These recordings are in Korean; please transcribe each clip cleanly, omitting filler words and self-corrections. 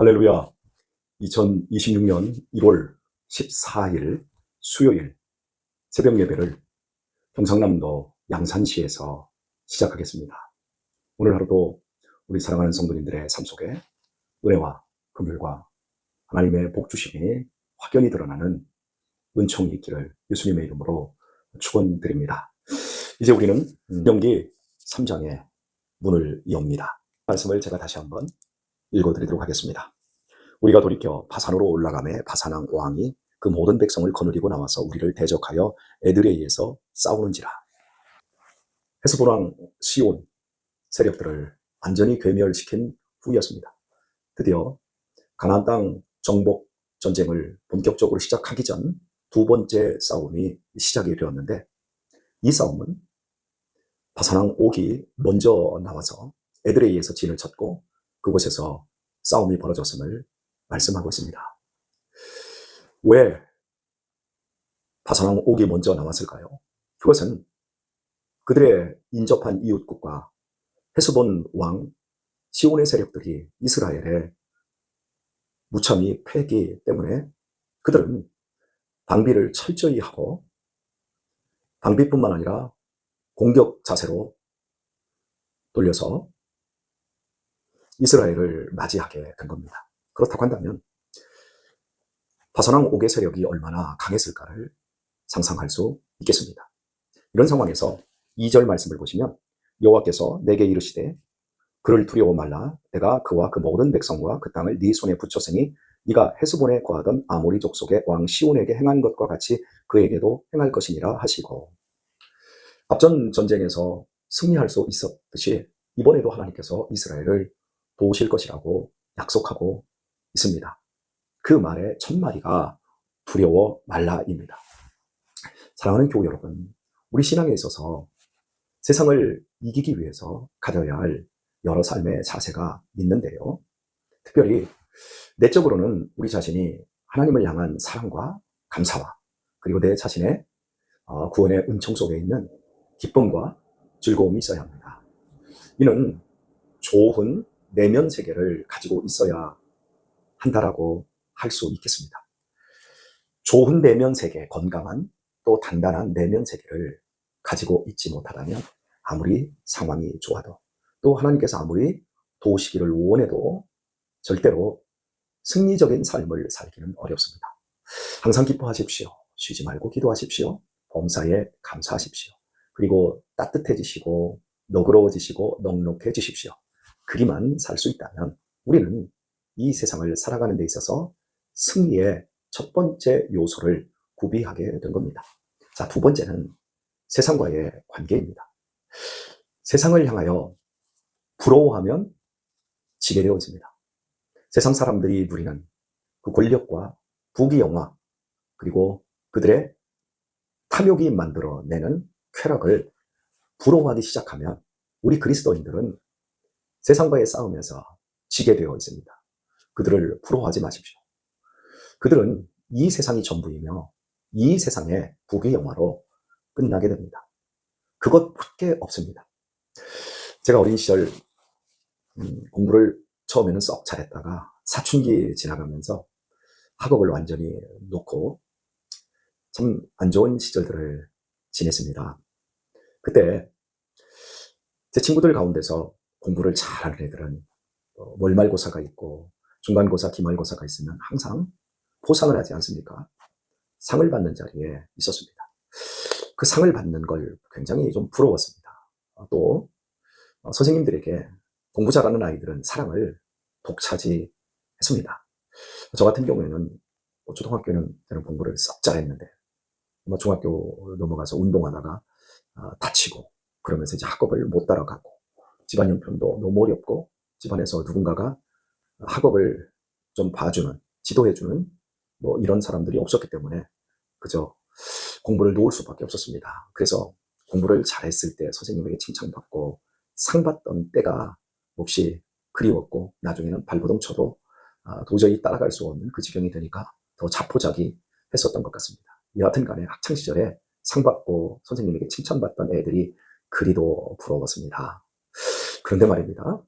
할렐루야. 2026년 1월 14일 수요일 새벽 예배를 경상남도 양산시에서 시작하겠습니다. 오늘 하루도 우리 사랑하는 성도님들의 삶 속에 은혜와 긍휼과 하나님의 복 주심이 확연히 드러나는 은총이 있기를 예수님의 이름으로 축원드립니다. 이제 우리는 신명기 3장의 문을 엽니다. 말씀을 제가 다시 한번 읽어드리도록 하겠습니다. 우리가 돌이켜 바산으로 올라가매 바산왕 왕이 그 모든 백성을 거느리고 나와서 우리를 대적하여 에드레이에서 싸우는지라. 헤스본 왕 시온 세력들을 완전히 괴멸시킨 후였습니다. 드디어 가나안 땅 정복 전쟁을 본격적으로 시작하기 전 두 번째 싸움이 시작이 되었는데, 이 싸움은 바산왕 옥이 먼저 나와서 에드레이에서 진을 쳤고 그곳에서 싸움이 벌어졌음을 말씀하고 있습니다. 왜 바산왕 옥이 먼저 나왔을까요? 그것은 그들의 인접한 이웃국가 헤스본 왕 시온의 세력들이 이스라엘에 무참히 패기 때문에 그들은 방비를 철저히 하고, 방비뿐만 아니라 공격 자세로 돌려서 이스라엘을 맞이하게 된 겁니다. 그렇다고 한다면 바산왕 옥의 세력이 얼마나 강했을까를 상상할 수 있겠습니다. 이런 상황에서 2절 말씀을 보시면, 여호와께서 내게 이르시되 그를 두려워 말라. 내가 그와 그 모든 백성과 그 땅을 네 손에 붙였으니 네가 헤스본에 거하던 아모리 족속의 왕 시온에게 행한 것과 같이 그에게도 행할 것이니라 하시고, 앞전 전쟁에서 승리할 수 있었듯이 이번에도 하나님께서 이스라엘을 도우실 것이라고 약속하고 있습니다. 그 말의 첫 마디가 두려워 말라입니다. 사랑하는 교우 여러분, 우리 신앙에 있어서 세상을 이기기 위해서 가져야 할 여러 삶의 자세가 있는데요. 특별히 내적으로는 우리 자신이 하나님을 향한 사랑과 감사와, 그리고 내 자신의 구원의 은총 속에 있는 기쁨과 즐거움이 있어야 합니다. 이는 좋은 내면 세계를 가지고 있어야 한다라고 할 수 있겠습니다. 좋은 내면 세계, 건강한 또 단단한 내면 세계를 가지고 있지 못하다면 아무리 상황이 좋아도, 또 하나님께서 아무리 도우시기를 원해도 절대로 승리적인 삶을 살기는 어렵습니다. 항상 기뻐하십시오. 쉬지 말고 기도하십시오. 범사에 감사하십시오. 그리고 따뜻해지시고 너그러워지시고 넉넉해지십시오. 그리만 살 수 있다면 우리는 이 세상을 살아가는 데 있어서 승리의 첫 번째 요소를 구비하게 된 겁니다. 자, 두 번째는 세상과의 관계입니다. 세상을 향하여 부러워하면 지게 되어 있습니다. 세상 사람들이 누리는 그 권력과 부귀영화, 그리고 그들의 탐욕이 만들어내는 쾌락을 부러워하기 시작하면 우리 그리스도인들은 세상과의 싸움에서 지게 되어 있습니다. 그들을 부러워하지 마십시오. 그들은 이 세상이 전부이며 이 세상의 부귀영화로 끝나게 됩니다. 그것밖에 없습니다. 제가 어린 시절 공부를 처음에는 썩 잘했다가 사춘기 지나가면서 학업을 완전히 놓고 참 안 좋은 시절들을 지냈습니다. 그때 제 친구들 가운데서 공부를 잘하는 애들은 월말고사가 있고 중간고사, 기말고사가 있으면 항상 포상을 하지 않습니까? 상을 받는 자리에 있었습니다. 그 상을 받는 걸 굉장히 좀 부러웠습니다. 또 선생님들에게 공부 잘하는 아이들은 사랑을 독차지했습니다. 저 같은 경우에는 초등학교는 저는 공부를 썩 잘했는데 중학교 넘어가서 운동하다가 다치고, 그러면서 이제 학업을 못 따라가고, 집안 형편도 너무 어렵고, 집안에서 누군가가 학업을 좀 봐주는, 지도해주는 이런 사람들이 없었기 때문에 그저 공부를 놓을 수밖에 없었습니다. 그래서 공부를 잘했을 때 선생님에게 칭찬받고 상 받던 때가 몹시 그리웠고, 나중에는 발버둥 쳐도 도저히 따라갈 수 없는 그 지경이 되니까 더 자포자기 했었던 것 같습니다. 여하튼 간에 학창시절에 상 받고 선생님에게 칭찬받던 애들이 그리도 부러웠습니다. 그런데 말입니다.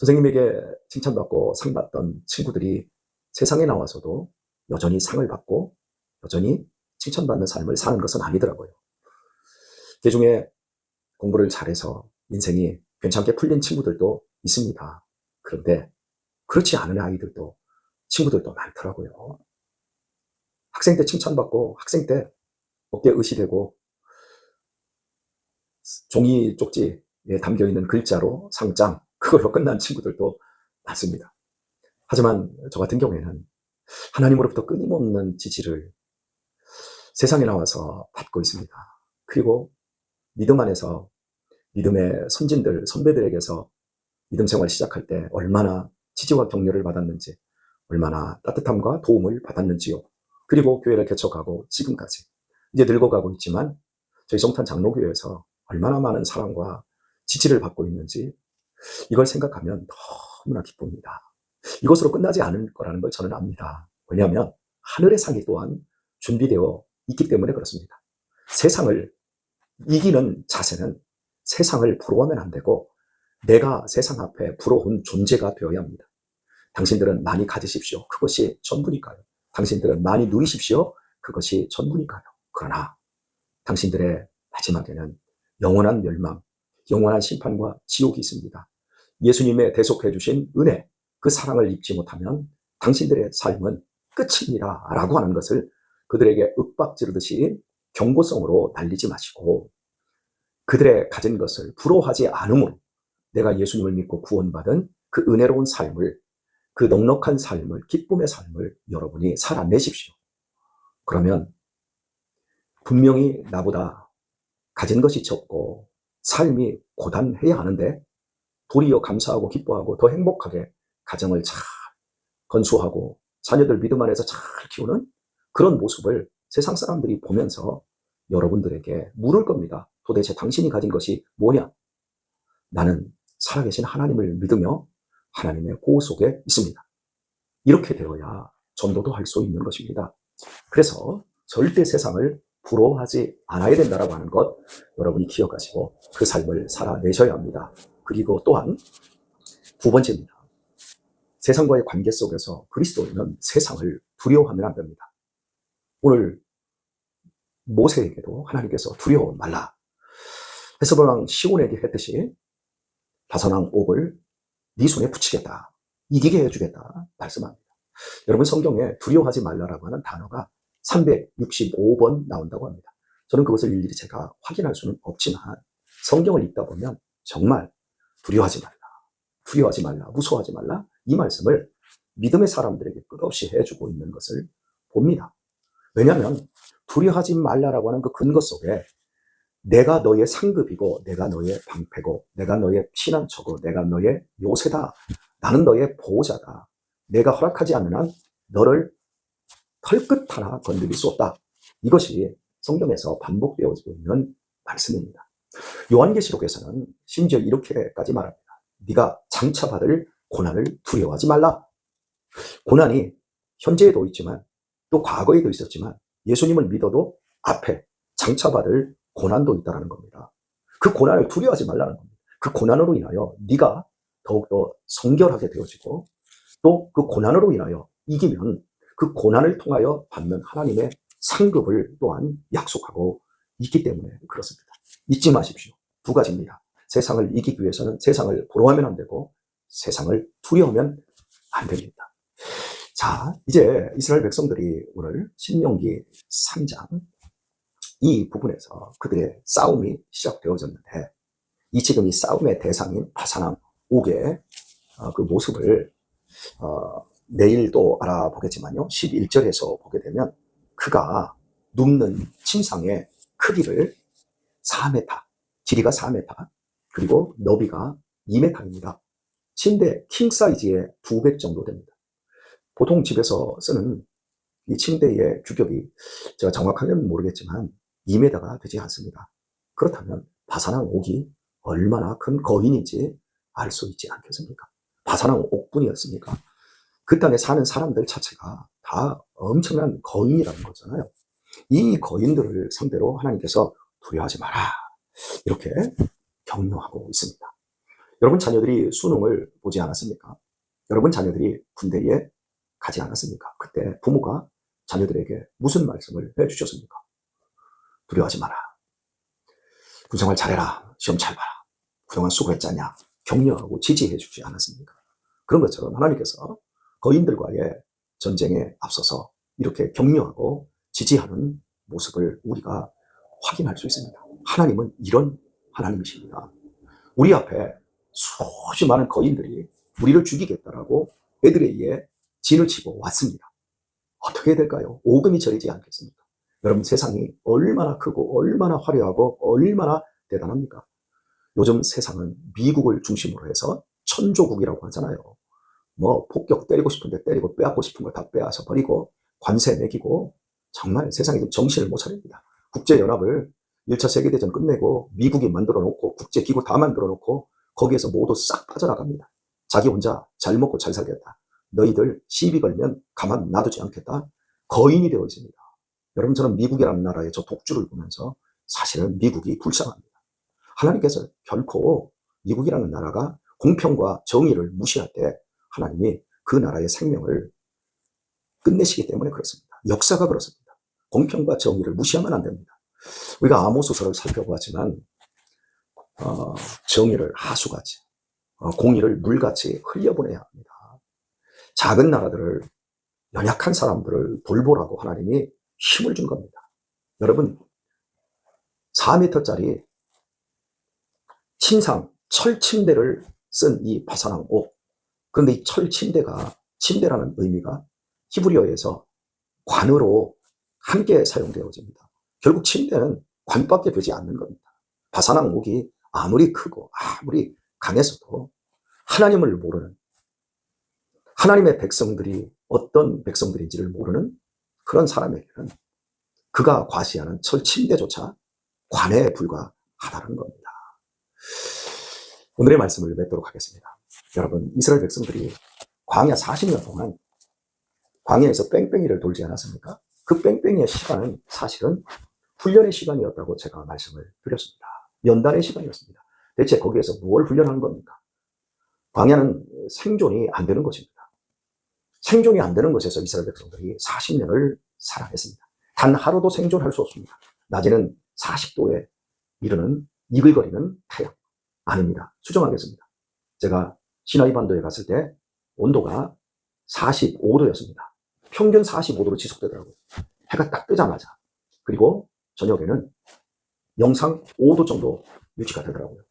선생님에게 칭찬받고 상 받던 친구들이 세상에 나와서도 여전히 상을 받고 여전히 칭찬받는 삶을 사는 것은 아니더라고요. 그 중에 공부를 잘해서 인생이 괜찮게 풀린 친구들도 있습니다. 그런데 그렇지 않은 아이들도, 친구들도 많더라고요. 학생 때 칭찬받고 학생 때 어깨에 의시되고 종이 쪽지에 담겨있는 글자로 상장, 그걸로 끝난 친구들도 많습니다. 하지만 저 같은 경우에는 하나님으로부터 끊임없는 지지를 세상에 나와서 받고 있습니다. 그리고 믿음 안에서 믿음의 선진들, 선배들에게서 믿음 생활 시작할 때 얼마나 지지와 격려를 받았는지, 얼마나 따뜻함과 도움을 받았는지요. 그리고 교회를 개척하고 지금까지 이제 늙어가고 있지만 저희 성탄 장로교회에서 얼마나 많은 사랑과 지지를 받고 있는지 이걸 생각하면 너무나 기쁩니다. 이것으로 끝나지 않을 거라는 걸 저는 압니다. 왜냐하면 하늘의 상이 또한 준비되어 있기 때문에 그렇습니다. 세상을 이기는 자세는 세상을 부러워하면 안 되고 내가 세상 앞에 부러운 존재가 되어야 합니다. 당신들은 많이 가지십시오. 그것이 전부니까요. 당신들은 많이 누리십시오. 그것이 전부니까요. 그러나 당신들의 마지막에는 영원한 멸망, 영원한 심판과 지옥이 있습니다. 예수님의 대속해 주신 은혜, 그 사랑을 입지 못하면 당신들의 삶은 끝입니다 라고 하는 것을 그들에게 윽박지르듯이 경고성으로 날리지 마시고, 그들의 가진 것을 부러워하지 않음으로 내가 예수님을 믿고 구원받은 그 은혜로운 삶을, 그 넉넉한 삶을, 기쁨의 삶을 여러분이 살아내십시오. 그러면 분명히 나보다 가진 것이 적고 삶이 고단해야 하는데 도리어 감사하고 기뻐하고 더 행복하게 가정을 잘 건수하고 자녀들 믿음 안에서 잘 키우는 그런 모습을 세상 사람들이 보면서 여러분들에게 물을 겁니다. 도대체 당신이 가진 것이 뭐냐? 나는 살아계신 하나님을 믿으며 하나님의 보호 속에 있습니다. 이렇게 되어야 전도도 할 수 있는 것입니다. 그래서 절대 세상을 부러워하지 않아야 된다고 하는 것 여러분이 기억하시고 그 삶을 살아내셔야 합니다. 그리고 또한 두 번째입니다. 세상과의 관계 속에서 그리스도인은 세상을 두려워하면 안 됩니다. 오늘 모세에게도 하나님께서 두려워 말라. 헤스본 시온에게 했듯이 다산왕 옥을 네 손에 붙이겠다. 이기게 해주겠다. 말씀합니다. 여러분 성경에 두려워하지 말라라고 하는 단어가 365번 나온다고 합니다. 저는 그것을 일일이 제가 확인할 수는 없지만 성경을 읽다 보면 정말 두려워하지 말라, 두려워하지 말라, 무서워하지 말라 이 말씀을 믿음의 사람들에게 끝없이 해주고 있는 것을 봅니다. 왜냐하면 두려워하지 말라라고 하는 그 근거 속에 내가 너의 상급이고 내가 너의 방패고 내가 너의 피난처고 내가 너의 요새다. 나는 너의 보호자다. 내가 허락하지 않는 한 너를 털끝 하나 건드릴 수 없다. 이것이 성경에서 반복되어지고 있는 말씀입니다. 요한계시록에서는 심지어 이렇게까지 말합니다. 네가 장차받을 고난을 두려워하지 말라. 고난이 현재에도 있지만 또 과거에도 있었지만 예수님을 믿어도 앞에 장차받을 고난도 있다는 겁니다. 그 고난을 두려워하지 말라는 겁니다. 그 고난으로 인하여 네가 더욱더 성결하게 되어지고 또 그 고난으로 인하여 이기면 그 고난을 통하여 받는 하나님의 상급을 또한 약속하고 있기 때문에 그렇습니다. 잊지 마십시오. 두 가지입니다. 세상을 이기기 위해서는 세상을 부러워하면 안 되고 세상을 두려워하면 안 됩니다. 자, 이제 이스라엘 백성들이 오늘 신명기 3장 이 부분에서 그들의 싸움이 시작되어졌는데 이 지금 이 싸움의 대상인 바산왕 옥의 그 모습을 내일 또 알아보겠지만요. 11절에서 보게 되면 그가 눕는 침상의 크기를 4m, 길이가 4m, 그리고 너비가 2m입니다. 침대 킹 사이즈의 2배 정도 됩니다. 보통 집에서 쓰는 이 침대의 규격이 제가 정확하게는 모르겠지만 2m가 되지 않습니다. 그렇다면 바산왕 옥이 얼마나 큰 거인인지 알 수 있지 않겠습니까? 바산왕 옥뿐이었습니까? 그 땅에 사는 사람들 자체가 다 엄청난 거인이라는 거잖아요. 이 거인들을 상대로 하나님께서 두려워하지 마라 이렇게 격려하고 있습니다. 여러분 자녀들이 수능을 보지 않았습니까? 여러분 자녀들이 군대에 가지 않았습니까? 그때 부모가 자녀들에게 무슨 말씀을 해주셨습니까? 두려워하지 마라. 군생활 잘해라. 시험 잘 봐라. 그동안 수고했지 않냐? 격려하고 지지해 주지 않았습니까? 그런 것처럼 하나님께서 거인들과의 전쟁에 앞서서 이렇게 격려하고 지지하는 모습을 우리가 확인할 수 있습니다. 하나님은 이런 하나님이십니다. 우리 앞에 수없이 많은 거인들이 우리를 죽이겠다라고 에드레이에 진을 치고 왔습니다. 어떻게 해야 될까요? 오금이 저리지 않겠습니까? 여러분, 세상이 얼마나 크고 얼마나 화려하고 얼마나 대단합니까? 요즘 세상은 미국을 중심으로 해서 천조국이라고 하잖아요. 뭐 폭격 때리고 싶은데 때리고 빼앗고 싶은 거 다 빼앗아 버리고 관세 매기고 정말 세상이 정신을 못 차립니다. 국제연합을 1차 세계대전 끝내고 미국이 만들어 놓고 국제기구 다 만들어 놓고 거기에서 모두 싹 빠져나갑니다. 자기 혼자 잘 먹고 잘 살겠다. 너희들 시비 걸면 가만 놔두지 않겠다. 거인이 되어 있습니다. 여러분처럼 미국이라는 나라의 저 독주를 보면서 사실은 미국이 불쌍합니다. 하나님께서 결코 미국이라는 나라가 공평과 정의를 무시할 때 하나님이 그 나라의 생명을 끝내시기 때문에 그렇습니다. 역사가 그렇습니다. 공평과 정의를 무시하면 안 됩니다. 우리가 아모스서를 살펴보았지만 정의를 하수같이 공의를 물같이 흘려보내야 합니다. 작은 나라들을, 연약한 사람들을 돌보라고 하나님이 힘을 준 겁니다. 여러분, 4m짜리 침상, 철침대를 쓴 이 바사랑 옥. 그런데 이 철침대가, 침대라는 의미가 히브리어에서 관으로 함께 사용되어집니다. 결국 침대는 관밖에 되지 않는 겁니다. 바사랑 옥이 아무리 크고 아무리 강해서도 하나님을 모르는, 하나님의 백성들이 어떤 백성들인지를 모르는 그런 사람에게는 그가 과시하는 철침대조차 관에 불과하다는 겁니다. 오늘의 말씀을 맺도록 하겠습니다. 여러분, 이스라엘 백성들이 광야 40년 동안 광야에서 뺑뺑이를 돌지 않았습니까? 그 뺑뺑이의 시간은 사실은 훈련의 시간이었다고 제가 말씀을 드렸습니다. 연단의 시간이었습니다. 대체 거기에서 뭘 훈련하는 겁니까? 광야는 생존이 안 되는 것입니다. 생존이 안 되는 곳에서 이스라엘 백성들이 40년을 살아냈습니다. 단 하루도 생존할 수 없습니다. 낮에는 40도에 이르는 이글거리는 태양. 아닙니다. 수정하겠습니다. 제가 시나이 반도에 갔을 때 온도가 45도였습니다. 평균 45도로 지속되더라고요. 해가 딱 뜨자마자. 그리고 저녁에는 영상 5도 정도 유지가 되더라고요.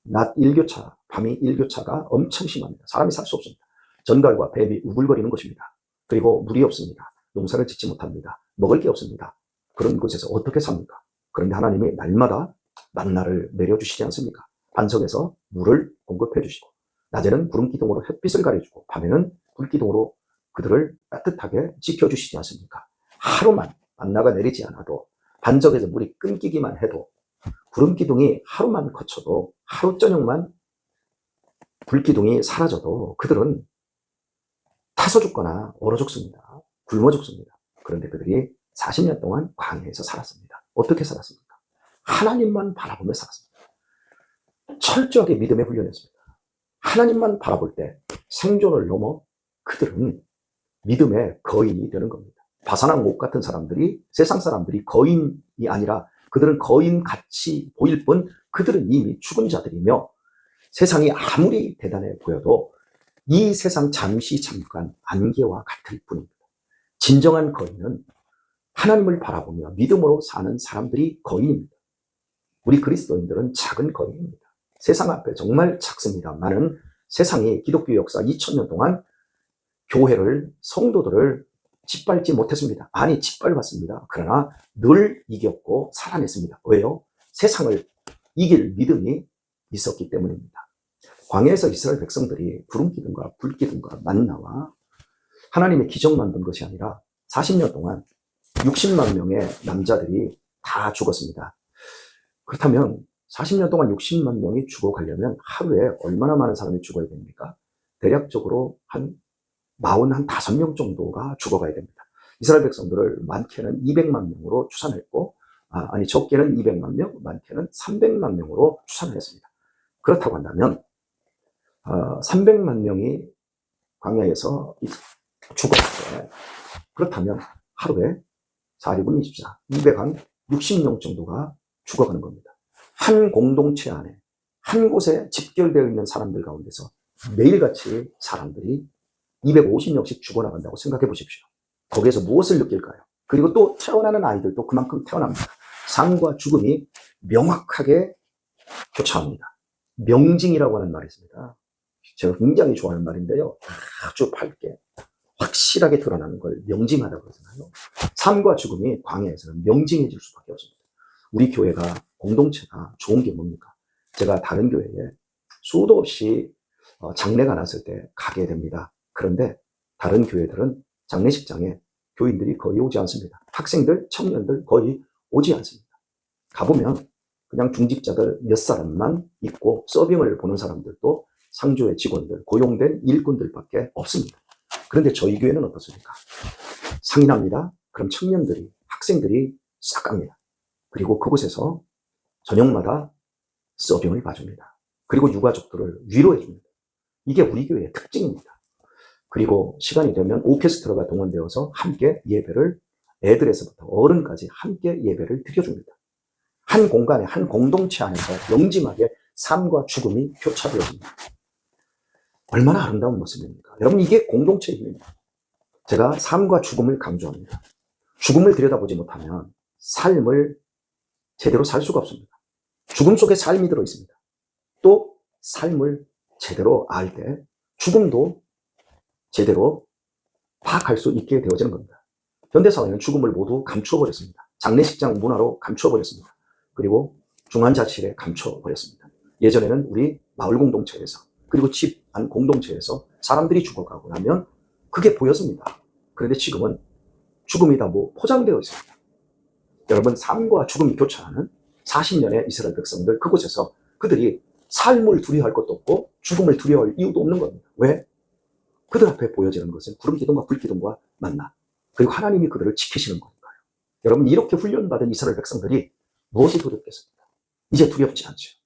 낮 일교차, 밤이 일교차가 엄청 심합니다. 사람이 살 수 없습니다. 전갈과 뱀이 우글거리는 것입니다. 그리고 물이 없습니다. 농사를 짓지 못합니다. 먹을 게 없습니다. 그런 곳에서 어떻게 삽니까? 그런데 하나님이 날마다 만나를 내려주시지 않습니까? 반석에서 물을 공급해 주시고, 낮에는 구름기둥으로 햇빛을 가려주고, 밤에는 불기둥으로 그들을 따뜻하게 지켜주시지 않습니까? 하루만 만나가 내리지 않아도, 반석에서 물이 끊기기만 해도, 구름기둥이 하루만 거쳐도, 하루 저녁만 불기둥이 사라져도 그들은 타서 죽거나 얼어 죽습니다. 굶어 죽습니다. 그런데 그들이 40년 동안 광야에서 살았습니다. 어떻게 살았습니까? 하나님만 바라보며 살았습니다. 철저하게 믿음의 훈련이었습니다. 하나님만 바라볼 때 생존을 넘어 그들은 믿음의 거인이 되는 겁니다. 바사랑 옥 같은 사람들이, 세상 사람들이 거인이 아니라 그들은 거인같이 보일 뿐 그들은 이미 죽은 자들이며, 세상이 아무리 대단해 보여도 이 세상 잠시 잠깐 안개와 같을 뿐입니다. 진정한 거인은 하나님을 바라보며 믿음으로 사는 사람들이 거인입니다. 우리 그리스도인들은 작은 거인입니다. 세상 앞에 정말 작습니다만은 세상이 기독교 역사 2000년 동안 교회를, 성도들을 짓밟지 못했습니다. 아니, 짓밟았습니다. 그러나 늘 이겼고 살아냈습니다. 왜요? 세상을 이길 믿음이 있었기 때문입니다. 광야에서 이스라엘 백성들이 구름기둥과 불기둥과 만나와 하나님의 기적 만든 것이 아니라 40년 동안 60만 명의 남자들이 다 죽었습니다. 그렇다면 40년 동안 60만 명이 죽어가려면 하루에 얼마나 많은 사람이 죽어야 됩니까? 대략적으로 한 45명 정도가 죽어가야 됩니다. 이스라엘 백성들을 많게는 200만 명으로 추산했고, 적게는 200만 명, 많게는 300만 명으로 추산을 했습니다. 그렇다고 한다면 300만 명이 광야에서 죽었는데, 그렇다면 하루에 4, 2분 24, 260명 정도가 죽어가는 겁니다. 한 공동체 안에, 한 곳에 집결되어 있는 사람들 가운데서 매일같이 사람들이 250명씩 죽어나간다고 생각해 보십시오. 거기에서 무엇을 느낄까요? 그리고 또 태어나는 아이들도 그만큼 태어납니다. 삶과 죽음이 명확하게 교차합니다. 명징이라고 하는 말이 있습니다. 제가 굉장히 좋아하는 말인데요. 아주 밝게 확실하게 드러나는 걸 명징하다고 그러잖아요. 삶과 죽음이 광야에서는 명징해질 수밖에 없습니다. 우리 교회가, 공동체가 좋은 게 뭡니까? 제가 다른 교회에 수도 없이 장례가 났을 때 가게 됩니다. 그런데 다른 교회들은 장례식장에 교인들이 거의 오지 않습니다. 학생들, 청년들 거의 오지 않습니다. 가보면 그냥 중직자들 몇 사람만 있고 서빙을 보는 사람들도 상조의 직원들, 고용된 일꾼들밖에 없습니다. 그런데 저희 교회는 어떻습니까? 상인합니다. 그럼 청년들이, 학생들이 싹 갑니다. 그리고 그곳에서 저녁마다 서빙을 봐줍니다. 그리고 유가족들을 위로해 줍니다. 이게 우리 교회의 특징입니다. 그리고 시간이 되면 오케스트라가 동원되어서 함께 예배를, 애들에서부터 어른까지 함께 예배를 드려줍니다. 한 공간에, 한 공동체 안에서 명징하게 삶과 죽음이 교차되어집니다. 얼마나 아름다운 모습입니까? 여러분, 이게 공동체의 힘입니다. 제가 삶과 죽음을 강조합니다. 죽음을 들여다보지 못하면 삶을 제대로 살 수가 없습니다. 죽음 속에 삶이 들어 있습니다. 또 삶을 제대로 알 때 죽음도 제대로 파악할 수 있게 되어지는 겁니다. 현대사회는 죽음을 모두 감추어버렸습니다. 장례식장 문화로 감추어버렸습니다. 그리고 중환자실에 감춰버렸습니다. 예전에는 우리 마을 공동체에서, 그리고 집 안 공동체에서 사람들이 죽어가고 나면 그게 보였습니다. 그런데 지금은 죽음이 다 포장되어 있습니다. 여러분, 삶과 죽음이 교차하는 40년의 이스라엘 백성들, 그곳에서 그들이 삶을 두려워할 것도 없고 죽음을 두려워할 이유도 없는 겁니다. 왜? 그들 앞에 보여지는 것은 구름 기둥과 불 기둥과 만나, 그리고 하나님이 그들을 지키시는 거니까요. 여러분, 이렇게 훈련받은 이스라엘 백성들이 무엇이 두렵겠습니까? 이제 두렵지 않죠.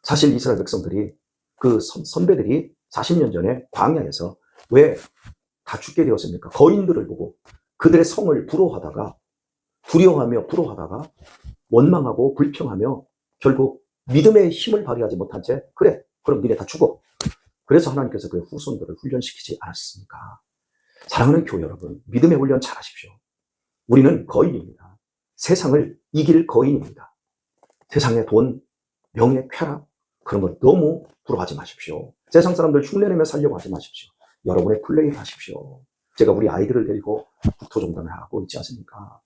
사실 이스라엘 백성들이, 그 선배들이 40년 전에 광야에서 왜 다 죽게 되었습니까? 거인들을 보고 그들의 성을 부러워하다가, 두려워하며 부러워하다가 원망하고 불평하며 결국 믿음의 힘을 발휘하지 못한 채, 그래, 그럼 니네 다 죽어. 그래서 하나님께서 그의 후손들을 훈련시키지 않았습니까? 사랑하는 교회 여러분, 믿음의 훈련 잘 하십시오. 우리는 거인입니다. 세상을 이길 거인입니다. 세상의 돈, 명예, 쾌락, 그런 거 너무 부러워하지 마십시오. 세상 사람들 흉내내며 살려고 하지 마십시오. 여러분의 플레이를 하십시오. 제가 우리 아이들을 데리고 국토종단을 하고 있지 않습니까?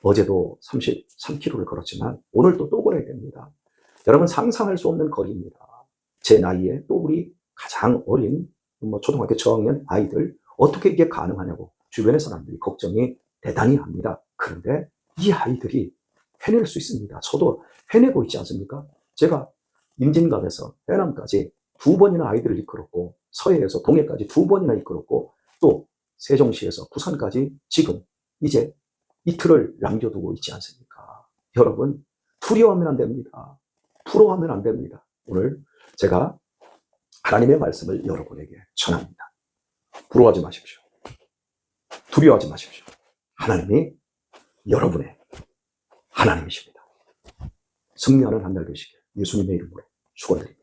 어제도 33km를 걸었지만 오늘도 또 걸어야 됩니다. 여러분, 상상할 수 없는 거리입니다. 제 나이에 또 우리 가장 어린 초등학교 저학년 아이들, 어떻게 이게 가능하냐고 주변의 사람들이 걱정이 대단히 합니다. 그런데 이 아이들이 해낼 수 있습니다. 저도 해내고 있지 않습니까? 제가 임진각에서 해남까지 2번이나 아이들을 이끌었고, 서해에서 동해까지 2번이나 이끌었고, 또 세종시에서 부산까지 지금 이제 이틀을 남겨두고 있지 않습니까? 여러분, 두려워하면 안 됩니다. 부러워하면 안 됩니다. 오늘 제가 하나님의 말씀을 여러분에게 전합니다. 부러워하지 마십시오. 두려워하지 마십시오. 하나님이 여러분의 하나님이십니다. 승리하는 한 달 되시길 예수님의 이름으로 축원드립니다.